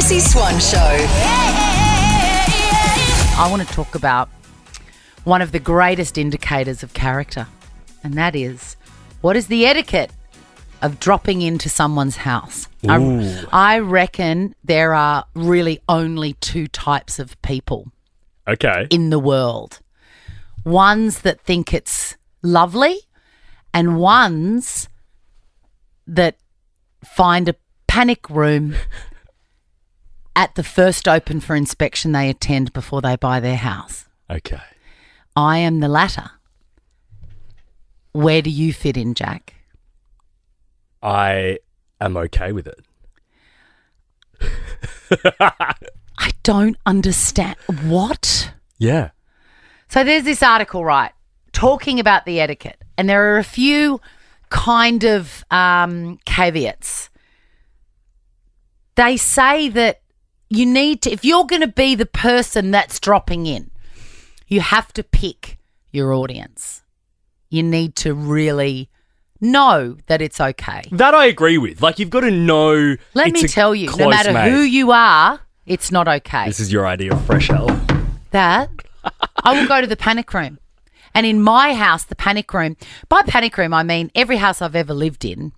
Chrissy Swan Show. I want to talk about one of the greatest indicators of character, and that is, what is the etiquette of dropping into someone's house? I reckon there are really only two types of people in the world. Ones that think it's lovely and ones that find a panic room at the first open for inspection they attend before they buy their house. Okay. I am the latter. Where do you fit in, Jack? I am okay with it. I don't understand. What? Yeah. So there's this article, right, talking about the etiquette, and there are a few kind of caveats. They say that you need to, if you're going to be the person that's dropping in, you have to pick your audience. You need to really know that it's okay. That I agree with. Like, you've got to know. Let me tell you, no matter who you are, it's not okay. This is your idea of fresh hell. That I will go to the panic room. And in my house, the panic room, by panic room, I mean every house I've ever lived in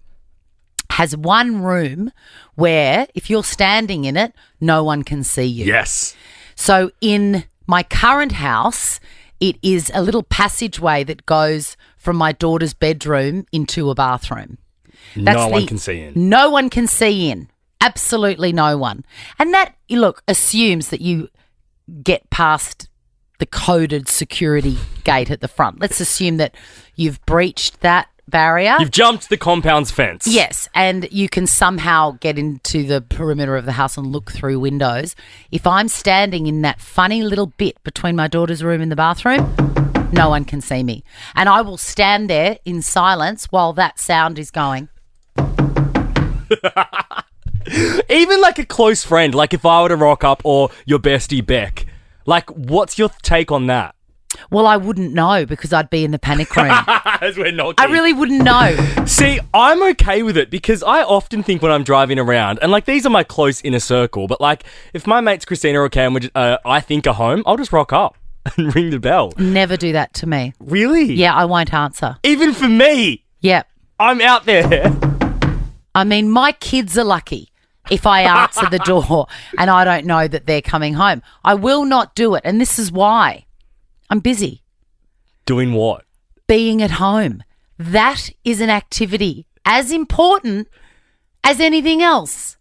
has one room where if you're standing in it, no one can see you. Yes. So in my current house, it is a little passageway that goes from my daughter's bedroom into a bathroom. No one can see in. No one can see in. Absolutely no one. And that, look, assumes that you get past the coded security gate at the front. Let's assume that you've breached that barrier. You've jumped the compound's fence. Yes, and you can somehow get into the perimeter of the house and look through windows. If I'm standing in that funny little bit between my daughter's room and the bathroom, no one can see me. And I will stand there in silence while that sound is going. Even like a close friend, like if I were to rock up, or your bestie Beck, like what's your take on that? Well, I wouldn't know because I'd be in the panic room. As we're knocking. I really wouldn't know. See, I'm okay with it because I often think when I'm driving around, and like these are my close inner circle, but like if my mates Christina or Cam I think are home, I'll just rock up and ring the bell. Never do that to me. Really? Yeah, I won't answer. Even for me? Yeah. I'm out there. I mean, my kids are lucky if I answer the door and I don't know that they're coming home. I will not do it, and this is why. I'm busy. Doing what? Being at home. That is an activity as important as anything else.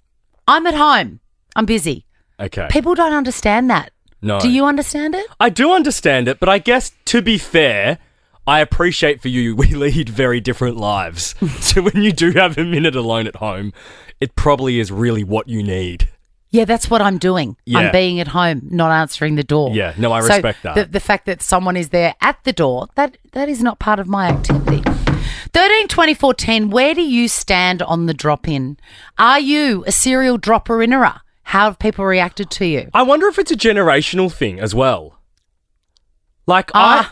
I'm at home. I'm busy. Okay. People don't understand that. No. Do you understand it? I do understand it, but I guess to be fair, I appreciate for you we lead very different lives. So when you do have a minute alone at home, it probably is really what you need. Yeah, that's what I'm doing. Yeah. I'm being at home, not answering the door. Yeah, no, I respect that. The fact that someone is there at the door, that is not part of my activity. 13 24 10, where do you stand on the drop-in? Are you a serial dropper-innerer? How have people reacted to you? I wonder if it's a generational thing as well. Like, I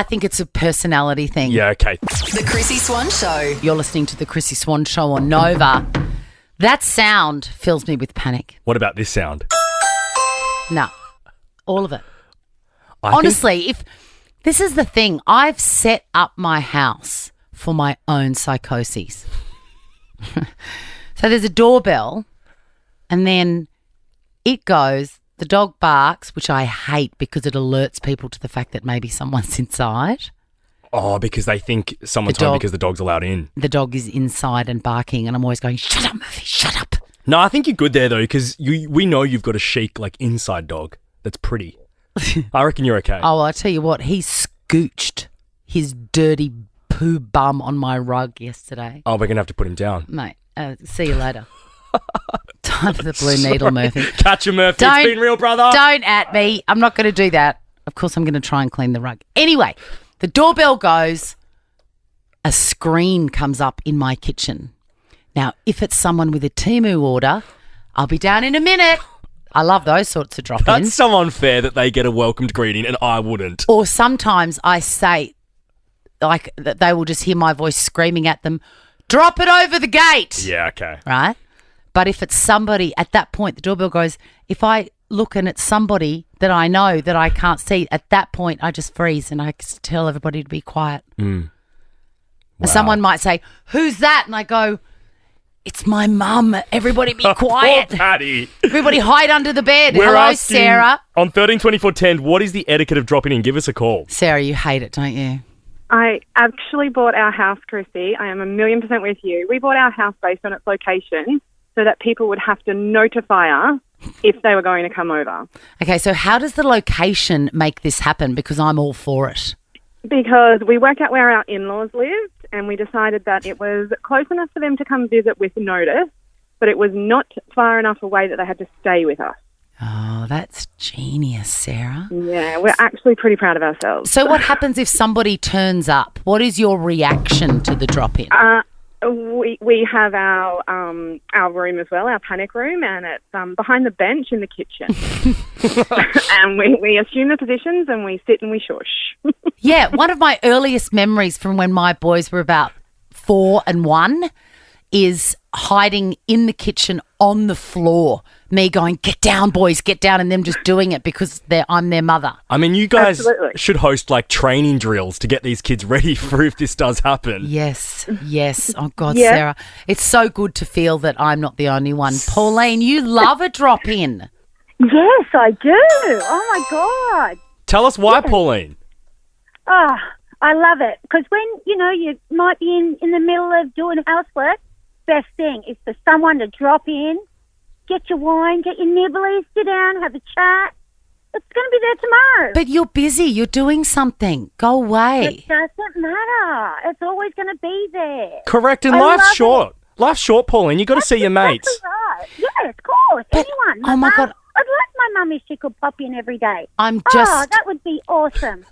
think it's a personality thing. Yeah, okay. The Chrissy Swan Show. You're listening to the Chrissy Swan Show on Nova. That sound fills me with panic. What about this sound? No, all of it. Honestly, if this is the thing, I've set up my house for my own psychoses. So there's a doorbell, and then it goes, the dog barks, which I hate because it alerts people to the fact that maybe someone's inside. Oh, because they think someone's home because the dog's allowed in. The dog is inside and barking, and I'm always going, shut up, Murphy, shut up. No, I think you're good there, though, because we know you've got a chic, like, inside dog that's pretty. I reckon you're okay. Oh, well, I tell you what, he scooched his dirty poo bum on my rug yesterday. Oh, we're going to have to put him down. Mate, see you later. Time for the blue needle, Murphy. Catch you, Murphy. It's been real, brother. Don't at me. I'm not going to do that. Of course, I'm going to try and clean the rug. Anyway, the doorbell goes. A screen comes up in my kitchen. Now, if it's someone with a Temu order, I'll be down in a minute. I love those sorts of drop-ins. That's so unfair that they get a welcomed greeting and I wouldn't. Or sometimes I say, like, they will just hear my voice screaming at them, drop it over the gate. Yeah, okay. Right? But if it's somebody at that point, the doorbell goes, if I look and it's somebody that I know that I can't see, at that point I just freeze and I tell everybody to be quiet. Wow. Someone might say, who's that? And I go, it's my mum. Everybody be quiet. Poor Patty. Everybody hide under the bed. We're Hello, asking, Sarah. on 132410, what is the etiquette of dropping in? Give us a call. Sarah, you hate it, don't you? I actually bought our house, Chrissy. I am 1,000,000% with you. We bought our house based on its location so that people would have to notify us if they were going to come over. Okay, so how does the location make this happen? Because I'm all for it. Because we worked out where our in-laws lived and we decided that it was close enough for them to come visit with notice, but it was not far enough away that they had to stay with us. Oh, that's genius, Sarah. Yeah, we're actually pretty proud of ourselves. So what happens if somebody turns up? What is your reaction to the drop-in? We have our room as well, our panic room, and it's behind the bench in the kitchen. And we assume the positions and we sit and we shush. Yeah, one of my earliest memories from when my boys were about 4 and 1 is hiding in the kitchen on the floor. Me going, get down, boys, get down, and them just doing it because I'm their mother. I mean, you guys Absolutely. should host like training drills to get these kids ready for if this does happen. Yes. Oh, God, Yeah. Sarah. It's so good to feel that I'm not the only one. Pauline, you love a drop-in. Yes, I do. Oh, my God. Tell us why, Pauline. Oh, I love it. Because when, you might be in the middle of doing housework, best thing is for someone to drop in, get your wine, get your nibblies, sit down, have a chat. It's going to be there tomorrow. But you're busy. You're doing something. Go away. It doesn't matter. It's always going to be there. Correct, and I life's love short. Life's short, Pauline. You got to see your mates. That's right. Yeah, of course. But- Anyone. oh, my Mum. God. I'd like my mum if she could pop in every day. I'm Oh, that would be awesome.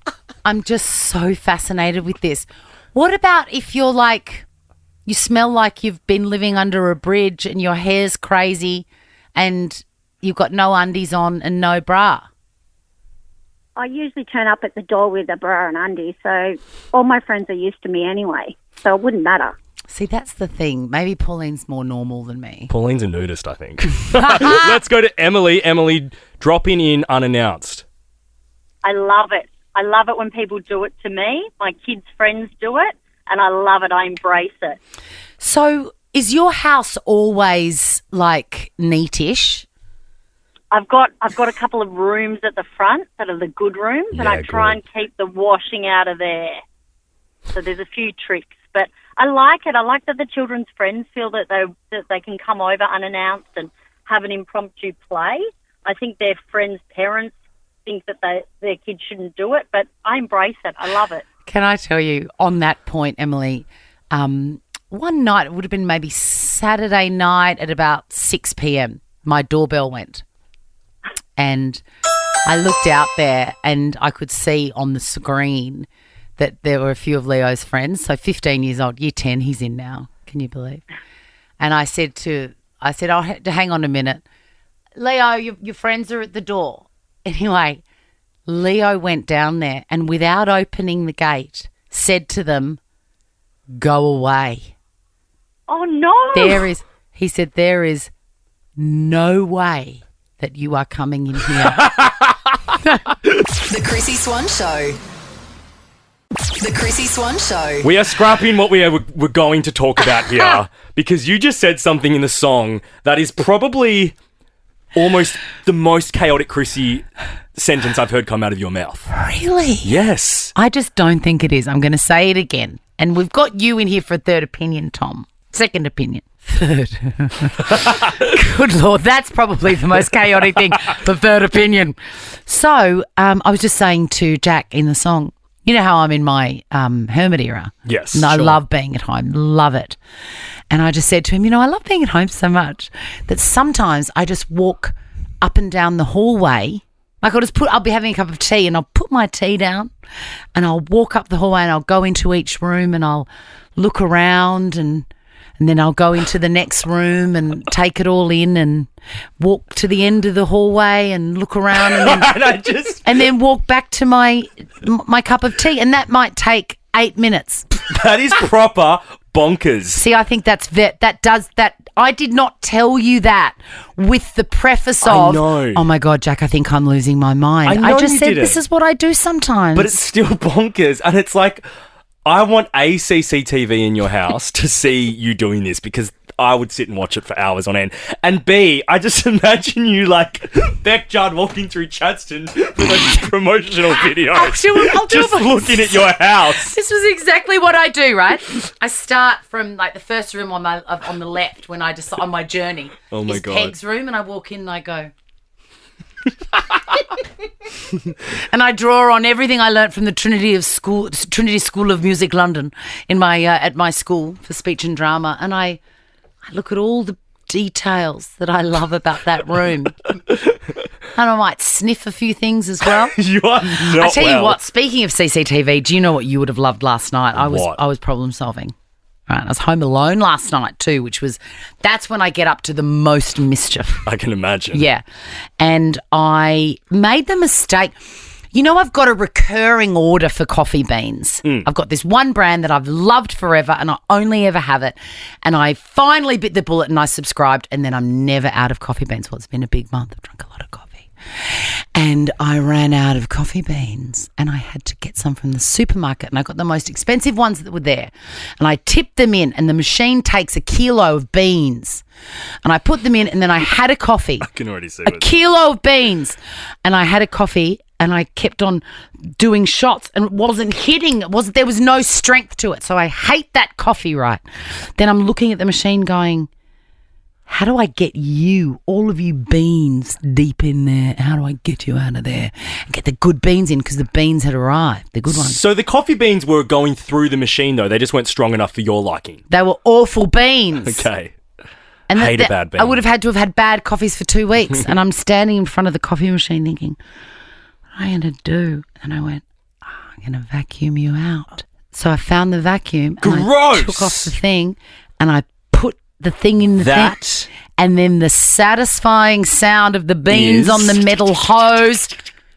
I'm just so fascinated with this. What about if you're like, you smell like you've been living under a bridge and your hair's crazy and you've got no undies on and no bra? I usually turn up at the door with a bra and undies, so all my friends are used to me anyway, so it wouldn't matter. See, that's the thing. Maybe Pauline's more normal than me. Pauline's a nudist, I think. Let's go to Emily. Emily, dropping in unannounced. I love it. I love it when people do it to me. My kids' friends do it, and I love it. I embrace it. So is your house always like neatish? I've got a couple of rooms at the front that are the good rooms, and Yeah, I try and keep the washing out of there. So there's a few tricks, but I like it. I like that the children's friends feel that they can come over unannounced and have an impromptu play. I think their friends' parents think that their kids shouldn't do it, but I embrace it. I love it. Can I tell you on that point, Emily, one night, it would have been maybe Saturday night at about 6 p.m, my doorbell went. And I looked out there and I could see on the screen that there were a few of Leo's friends. So 15 years old, year 10, he's in now. Can you believe? And I said, oh, hang on a minute. Leo, your friends are at the door. Anyway, Leo went down there and without opening the gate said to them, go away. Oh, no. He said, there is no way that you are coming in here. The Chrissy Swan Show. The Chrissy Swan Show. We are scrapping what we're going to talk about here because you just said something in the song that is probably almost the most chaotic Chrissy sentence I've heard come out of your mouth. Really? Yes. I just don't think it is. I'm going to say it again. And we've got you in here for a third opinion, Tom. Second opinion. Third. Good Lord, that's probably the most chaotic thing, the third opinion. So I was just saying to Jack in the song, you know how I'm in my hermit era? Yes, And I sure. love being at home, love it. And I just said to him, I love being at home so much that sometimes I just walk up and down the hallway. Like I'll be having a cup of tea and I'll put my tea down and I'll walk up the hallway and I'll go into each room and I'll look around and then I'll go into the next room and take it all in and walk to the end of the hallway and look around and then walk back to my cup of tea. And that might take 8 minutes. That is proper bonkers. See, I think that does that. I did not tell you that with the preface I of, know. oh my God, Jack, I think I'm losing my mind. I know just you said didn't. this is what I do sometimes. But it's still bonkers. And it's like, I want a CCTV in your house to see you doing this because I would sit and watch it for hours on end. And B, I just imagine you like Beck Judd walking through Chadstone with those promotional videos. Actually, I'll do just it. looking at your house. This was exactly what I do, right? I start from like the first room on the left when I decide on my journey. Oh my is God. Peg's room, and I walk in and I go. And I draw on everything I learnt from the Trinity School of Music London in my at my school for speech and drama, and I look at all the details that I love about that room. And I might sniff a few things as well. You are not I tell you well. what, speaking of CCTV, do you know what you would have loved last night? What? I was problem solving. Right, I was home alone last night too, that's when I get up to the most mischief. I can imagine. Yeah. And I made the mistake. You know, I've got a recurring order for coffee beans. I've got this one brand that I've loved forever and I only ever have it. And I finally bit the bullet and I subscribed, and then I'm never out of coffee beans. Well, it's been a big month. I've drunk a lot of coffee. And I ran out of coffee beans and I had to get some from the supermarket, and I got the most expensive ones that were there. And I tipped them in, and the machine takes a kilo of beans. And I put them in, and then I had a coffee. I can already see a kilo of beans. And I had a coffee, and I kept on doing shots, and it wasn't hitting. There was no strength to it. So I hate that coffee, right? Then I'm looking at the machine going, how do I get you, all of you beans deep in there? How do I get you out of there and get the good beans in? Because the beans had arrived, the good ones. So the coffee beans were going through the machine, though. They just weren't strong enough for your liking. They were awful beans. Okay. And Hate a bad bean. I would have had to have had bad coffees for 2 weeks. And I'm standing in front of the coffee machine thinking, what am I going to do? And I went, I'm going to vacuum you out. So I found the vacuum. And I Gross! took off the thing and I put the thing in the That thing. And then the satisfying sound of the beans is on the metal hose.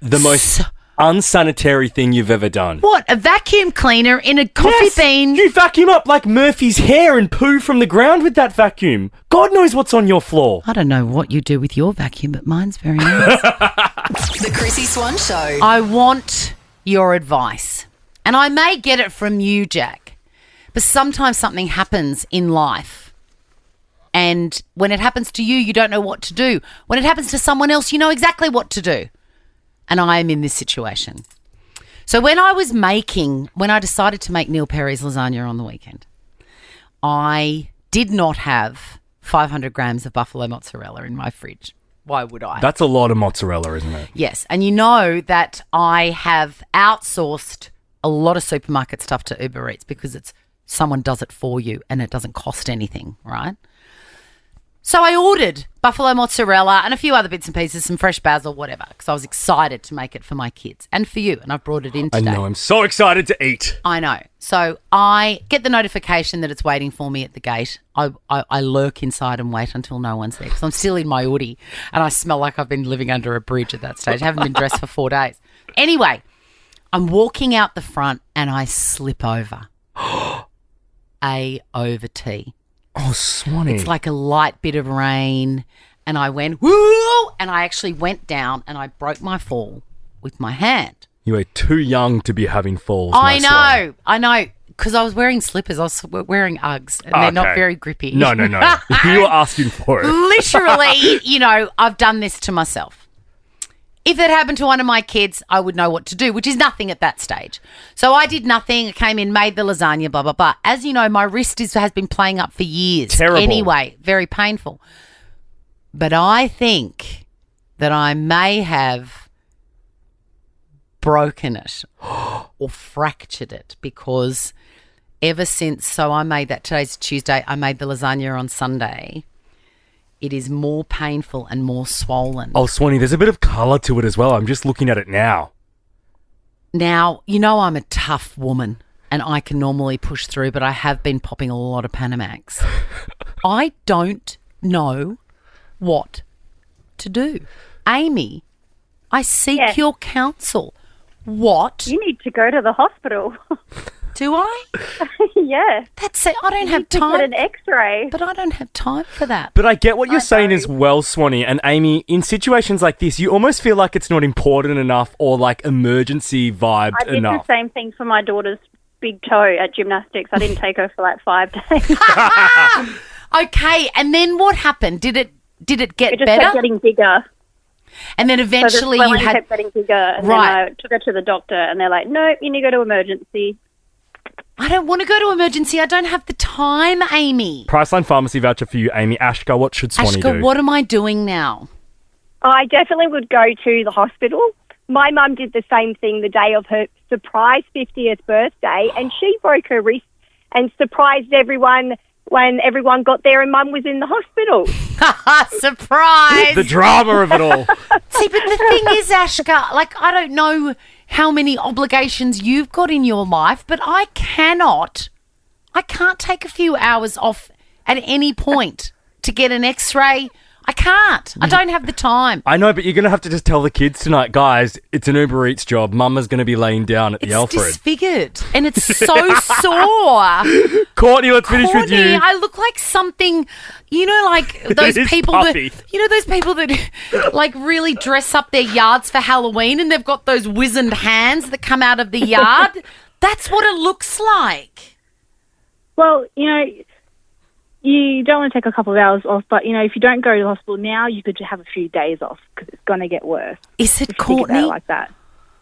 the most unsanitary thing you've ever done. What? A vacuum cleaner in a coffee Yes, bean? You vacuum up like Murphy's hair and poo from the ground with that vacuum. God knows what's on your floor. I don't know what you do with your vacuum, but mine's very nice. The Chrissy Swan Show. I want your advice. And I may get it from you, Jack. But sometimes something happens in life. And when it happens to you, you don't know what to do. When it happens to someone else, you know exactly what to do. And I am in this situation. So when I decided to make Neil Perry's lasagna on the weekend, I did not have 500 grams of buffalo mozzarella in my fridge. Why would I? That's a lot of mozzarella, isn't it? Yes. And you know that I have outsourced a lot of supermarket stuff to Uber Eats because someone does it for you and it doesn't cost anything, right? So I ordered buffalo mozzarella and a few other bits and pieces, some fresh basil, whatever, because I was excited to make it for my kids and for you, and I've brought it in today. I know, I'm so excited to eat. I know. So I get the notification that it's waiting for me at the gate. I lurk inside and wait until no one's there because I'm still in my hoodie and I smell like I've been living under a bridge at that stage. I haven't been dressed for 4 days. Anyway, I'm walking out the front and I slip over. A over T. Oh, Swanee. It's like a light bit of rain, and I went, woo, and I actually went down and I broke my fall with my hand. You are too young to be having falls. I know, because I was wearing slippers. I was wearing Uggs, and they're not very grippy. No. You were asking for it. Literally, I've done this to myself. If it happened to one of my kids, I would know what to do, which is nothing at that stage. So I did nothing, came in, made the lasagna, blah, blah, blah. As you know, my wrist has been playing up for years. Terrible. Anyway, very painful. But I think that I may have broken it or fractured it because ever since, so I made that, today's Tuesday, I made the lasagna on Sunday. It is more painful and more swollen. Oh, Swanee, there's a bit of colour to it as well. I'm just looking at it now. Now, I'm a tough woman and I can normally push through, but I have been popping a lot of Panamax. I don't know what to do. Amy, I seek your counsel. What? You need to go to the hospital. Do I? Yeah. That's it. I don't have To time. get an X-ray. But I don't have time for that. But I get what you're saying as well, Swanee and Amy. In situations like this, you almost feel like it's not important enough or like emergency vibed I did enough. the same thing for my daughter's big toe at gymnastics. I didn't take her for like 5 days. Okay, and then what happened? Did it get It just better? kept getting bigger. And then So eventually the you swelling had... kept getting bigger. And Right. then I took her to the doctor and they're like, nope, you need to go to emergency. I don't want to go to emergency. I don't have the time, Amy. Priceline Pharmacy voucher for you, Amy. Ashka, what should Swanee Ashka, do? what am I doing now? I definitely would go to the hospital. My mum did the same thing the day of her surprise 50th birthday, and she broke her wrist and surprised everyone when everyone got there and Mum was in the hospital. Surprise! The drama of it all. See, but the thing is, Ashka, like, I don't know how many obligations you've got in your life, but I can't take a few hours off at any point to get an X-ray. I can't. I don't have the time. I know, but you're going to have to just tell the kids tonight, guys, it's an Uber Eats job. Mama's going to be laying down at the It's Alfred. disfigured and it's so sore. Courtney, let's finish with Courtney, you. I look like something, you know, like those It is people puffy. that like really dress up their yards for Halloween and they've got those wizened hands that come out of the yard. That's what it looks like. Well, you don't want to take a couple of hours off, but, if you don't go to the hospital now, you could have a few days off because it's going to get worse. Is it, If you think about Courtney? it like that.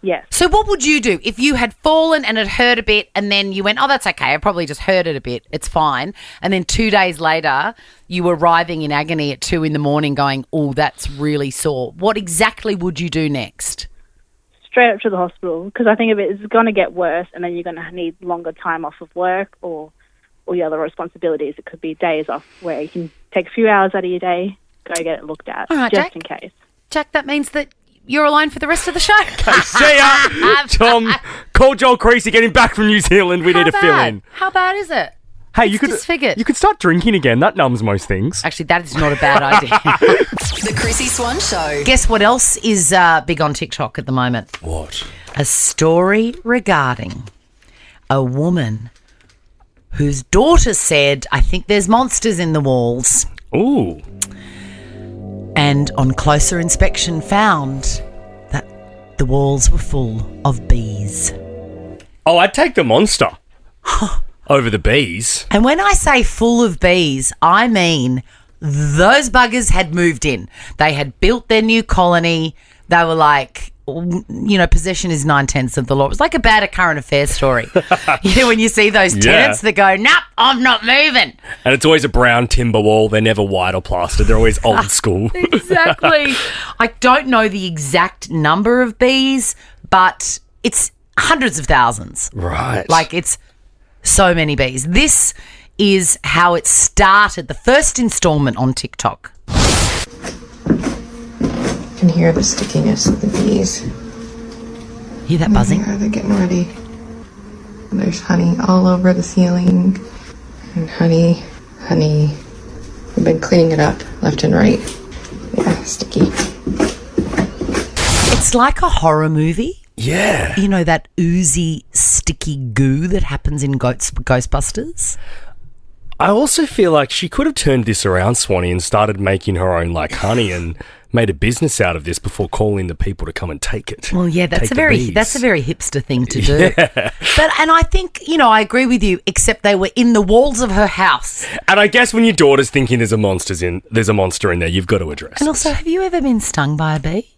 Yes. So what would you do if you had fallen and it hurt a bit and then you went, oh, that's okay, I probably just hurt it a bit, it's fine. And then 2 days later, you were writhing in agony at 2 a.m. going, oh, that's really sore. What exactly would you do next? Straight up to the hospital because I think if it's going to get worse and then you're going to need longer time off of work or all your other responsibilities. It could be days off where you can take a few hours out of your day, go get it looked at, All right, just Jack. in case. Jack, that means that you're alone for the rest of the show. See ya. Tom, call Joel Creasy, get him back from New Zealand. We need to fill in. How bad is it? Hey, It's disfigured. you could start drinking again. That numbs most things. Actually, that is not a bad idea. The Chrissy Swan Show. Guess what else is big on TikTok at the moment? What? A story regarding a woman whose daughter said, I think there's monsters in the walls, Ooh. and on closer inspection found that the walls were full of bees. Oh, I'd take the monster over the bees. And when I say full of bees, I mean those buggers had moved in. They had built their new colony. They were like, possession is 9/10 of the law. It was like a bad current affairs story. When you see those tenants that go, nope, I'm not moving. And it's always a brown timber wall. They're never white or plastered. They're always old school. Exactly. I don't know the exact number of bees, but it's hundreds of thousands. Right. Like, it's so many bees. This is how it started, the first installment on TikTok. Can hear the stickiness of the bees. Hear that buzzing? Yeah, they're getting ready. And there's honey all over the ceiling. And honey. We've been cleaning it up left and right. Yeah, sticky. It's like a horror movie. Yeah. You know, that oozy, sticky goo that happens in Ghostbusters? I also feel like she could have turned this around, Swanee, and started making her own, honey and made a business out of this before calling the people to come and take it. Well, yeah, that's Take a the very bees. hipster thing to do. And I think, I agree with you, except they were in the walls of her house. And I guess when your daughter's thinking there's a monster in there, you've got to address And it. also, have you ever been stung by a bee?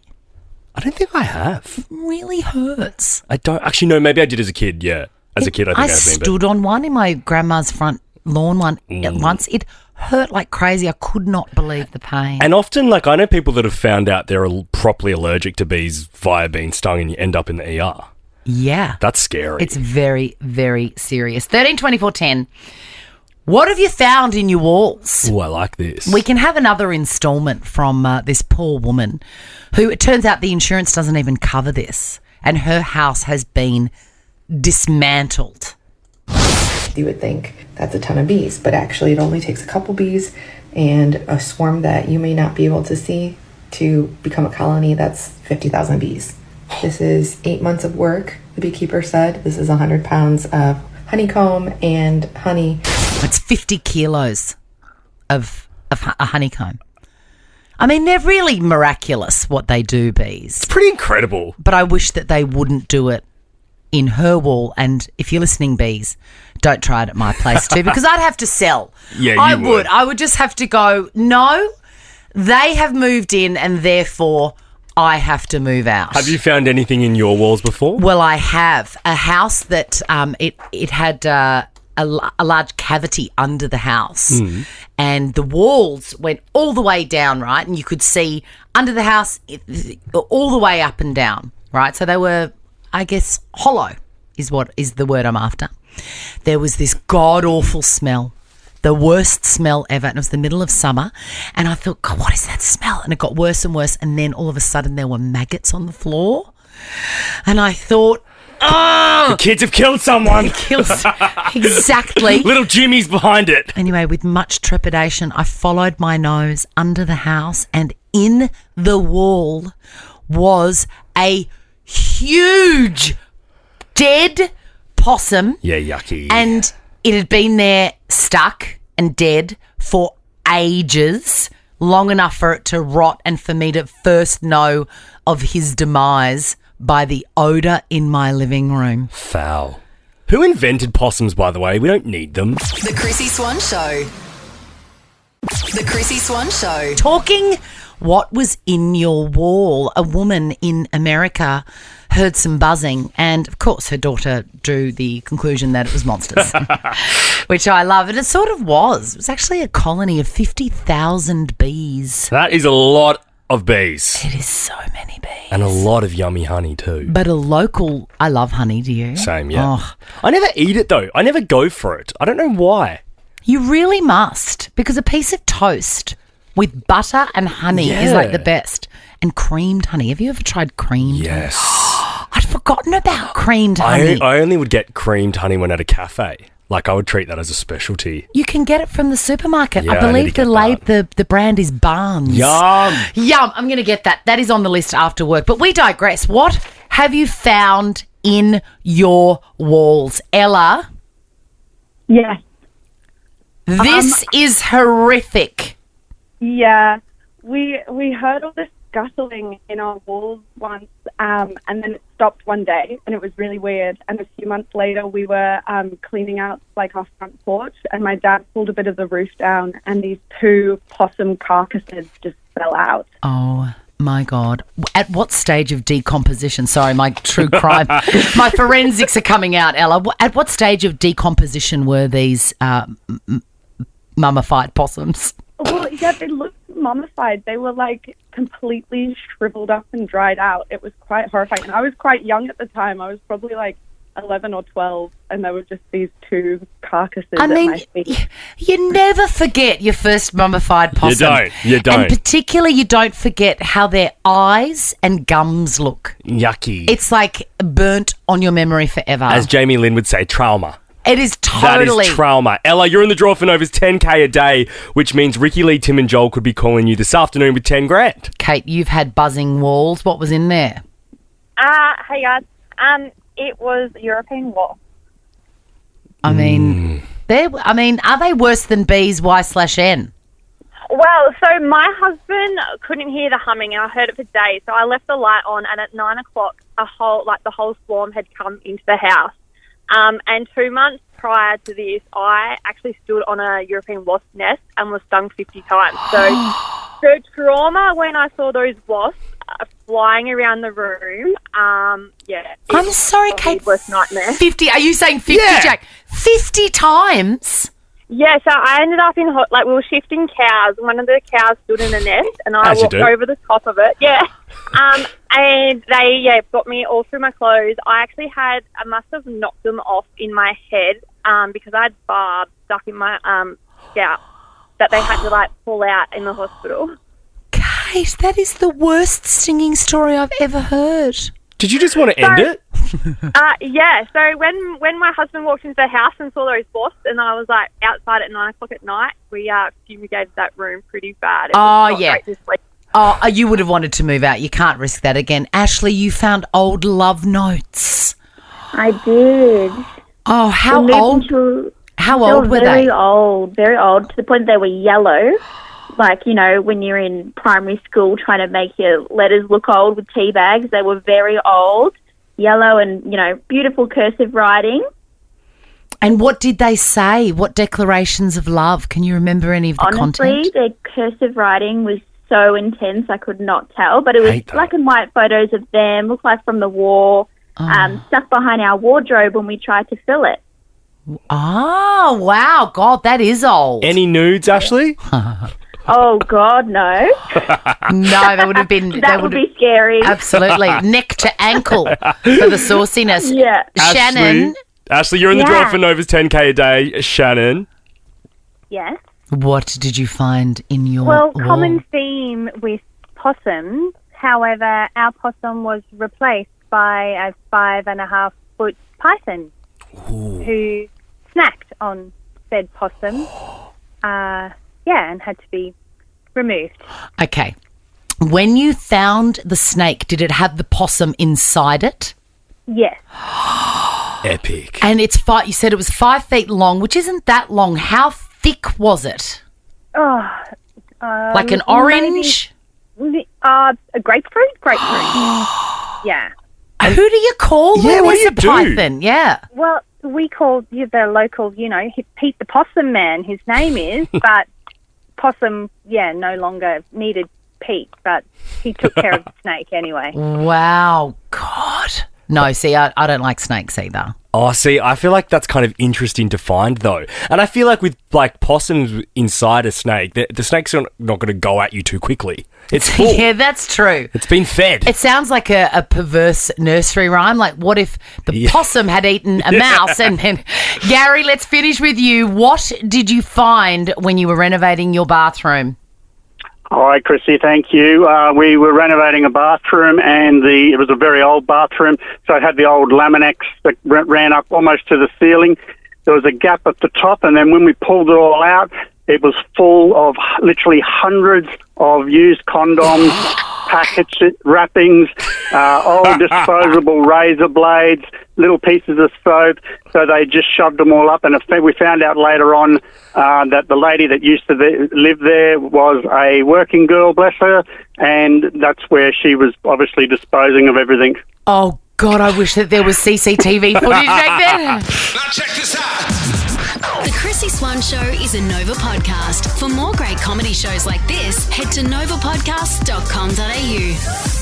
I don't think I have. It really hurts. I don't actually know. Maybe I did as a kid. Yeah, as a kid, I think I've been. stood on one in my grandma's front lawn once. It hurt like crazy. I could not believe the pain. And often, I know people that have found out they're properly allergic to bees via being stung, and you end up in the ER. Yeah, That's scary. it's very, very serious. 13 24 10. What have you found in your walls? Oh, I like this. We can have another installment from this poor woman who, it turns out, the insurance doesn't even cover this, and her house has been dismantled. You would think that's a ton of bees, but actually it only takes a couple bees and a swarm that you may not be able to see to become a colony that's 50,000 bees. This is 8 months of work, the beekeeper said. This is 100 pounds of honeycomb and honey. It's 50 kilos of a honeycomb. I mean, they're really miraculous what they do, bees. It's pretty incredible. But I wish that they wouldn't do it in her wall. And if you're listening, bees, don't try it at my place too, because I'd have to sell. Yeah, I you would. I would just have to go, no, they have moved in and therefore I have to move out. Have you found anything in your walls before? Well, I have. A house that it had a large cavity under the house, and the walls went all the way down, right? And you could see under the house all the way up and down, right? So they were, I guess, hollow is what is the word I'm after. There was this god-awful smell, the worst smell ever, and it was the middle of summer, and I thought, God, what is that smell? And it got worse and worse, and then all of a sudden there were maggots on the floor, and I thought, oh, the kids have killed someone. Exactly. Little Jimmy's behind it. Anyway, with much trepidation, I followed my nose under the house, and in the wall was a huge dead possum. Yeah, yucky. And it had been there stuck and dead for ages, long enough for it to rot and for me to first know of his demise by the odour in my living room. Foul. Who invented possums, by the way? We don't need them. The Chrissy Swan Show. The Chrissy Swan Show. Talking what was in your wall, a woman in America heard some buzzing, and of course her daughter drew the conclusion that it was monsters, which I love. And it sort of was. It was actually a colony of 50,000 bees. That is a lot of bees. It is so many bees. And a lot of yummy honey too. But a local, I love honey, do you? Same, yeah. Oh, I never eat it though. I never go for it. I don't know why. you really must, because a piece of toast with butter and honey is like the best. And creamed honey. Have you ever tried creamed honey? Yes. I'd forgotten about creamed honey. I only would get creamed honey when at a cafe. Like, I would treat that as a specialty. You can get it from the supermarket. Yeah, I I need believe to get the brand is Barnes. Yum. Yum. I'm going to get that. That is on the list after work. But we digress. What have you found in your walls? Ella, Yes. this is horrific. Yeah. We heard all this scuttling in our walls once, and then it stopped one day, and it was really weird. And a few months later, we were cleaning out like our front porch, and my dad pulled a bit of the roof down, and these 2 possum carcasses just fell out. Oh, my God. At what stage of decomposition? Sorry, my true crime. My forensics are coming out, Ella. At what stage of decomposition were these mummified possums? Well, yeah, they looked mummified. They were like completely shriveled up and dried out. It was quite horrifying. And I was quite young at the time. I was probably like 11 or 12, and there were just these 2 carcasses at my feet. You never forget your first mummified possum. You don't. And particularly you don't forget how their eyes and gums look. Yucky. It's like burnt on your memory forever. As Jamie Lynn would say, trauma. It is totally. That is trauma. Ella, you're in the draw for Nova's 10K a day, which means Ricky Lee, Tim and Joel could be calling you this afternoon with 10 grand. Kate, you've had buzzing walls. What was in there? Hey guys. It was European wasp. I mean, are they worse than bees? Y/N? Well, so my husband couldn't hear the humming, and I heard it for days. So I left the light on, and at 9 o'clock, the whole swarm had come into the house. And 2 months prior to this, I actually stood on a European wasp nest and was stung 50 times. So the trauma when I saw those wasps flying around the room, I'm sorry, Kate. Worst nightmare. 50? Are you saying 50, Jack? 50 times? Yeah, so I ended up in we were shifting cows. One of the cows stood in a nest, and I walked over the top of it. Yeah, and they got me all through my clothes. I must have knocked them off in my head because I had barbs stuck in my scalp that they had to pull out in the hospital. Kate, that is the worst stinging story I've ever heard. Did you just want to end it? Yeah. So when my husband walked into the house and saw those wasps, and I was outside at 9 o'clock at night, we fumigated that room pretty bad. It was not great to sleep. Oh, you would have wanted to move out. You can't risk that again. Ashley, you found old love notes. I did. Oh, how They moved old? into- How they old were very they? old, very old, to the point they were yellow. Like, you know, when you're in primary school trying to make your letters look old with tea bags, they were very old, yellow and, you know, beautiful cursive writing. And what did they say? What declarations of love? Can you remember any of the Honestly, content? their cursive writing was so intense I could not tell, but it was Hate that. black and white photos of them, looked like from the war, stuck behind our wardrobe when we tried to fill it. Oh, wow. God, that is old. Any nudes, Ashley? Oh, God, no. No, that would have been... That would be scary. Absolutely. Neck to ankle for the sauciness. Yeah. Shannon, Ashley, you're in the Yeah. draw for Nova's 10K a day. Shannon. Yes. what did you find in your Well, wall? common theme with possums. However, our possum was replaced by a 5.5-foot python who snacked on said possum. And had to be removed. Okay. When you found the snake, did it have the possum inside it? Yes. Epic. And it's you said it was 5 feet long, which isn't that long. How thick was it? Like an orange? A grapefruit? Yeah. Who do you call Yeah, when what there's do a you do? python? Yeah. Well, we called the local, Pete the Possum Man, his name is, but Possum, no longer needed Pete, but he took care of the snake anyway. Wow. God. No, see, I don't like snakes either. Oh, see, I feel like that's kind of interesting to find, though. And I feel like with, possums inside a snake, the snake's not going to go at you too quickly. It's full. Yeah, that's true. It's been fed. It sounds like a perverse nursery rhyme. Like, what if the possum had eaten a mouse? And then, Gary, let's finish with you. What did you find when you were renovating your bathroom? Hi, Chrissy. Thank you. We were renovating a bathroom, and it was a very old bathroom, so it had the old Laminex that ran up almost to the ceiling. There was a gap at the top, and then when we pulled it all out, it was full of literally hundreds of used condoms, packets, wrappings, old disposable razor blades, little pieces of soap. So they just shoved them all up. And we found out later on that the lady that used to live there was a working girl, bless her, and that's where she was obviously disposing of everything. Oh, God, I wish that there was CCTV footage back then. Now check this out. The Chrissy Swan Show is a Nova podcast. For more great comedy shows like this, head to novapodcast.com.au.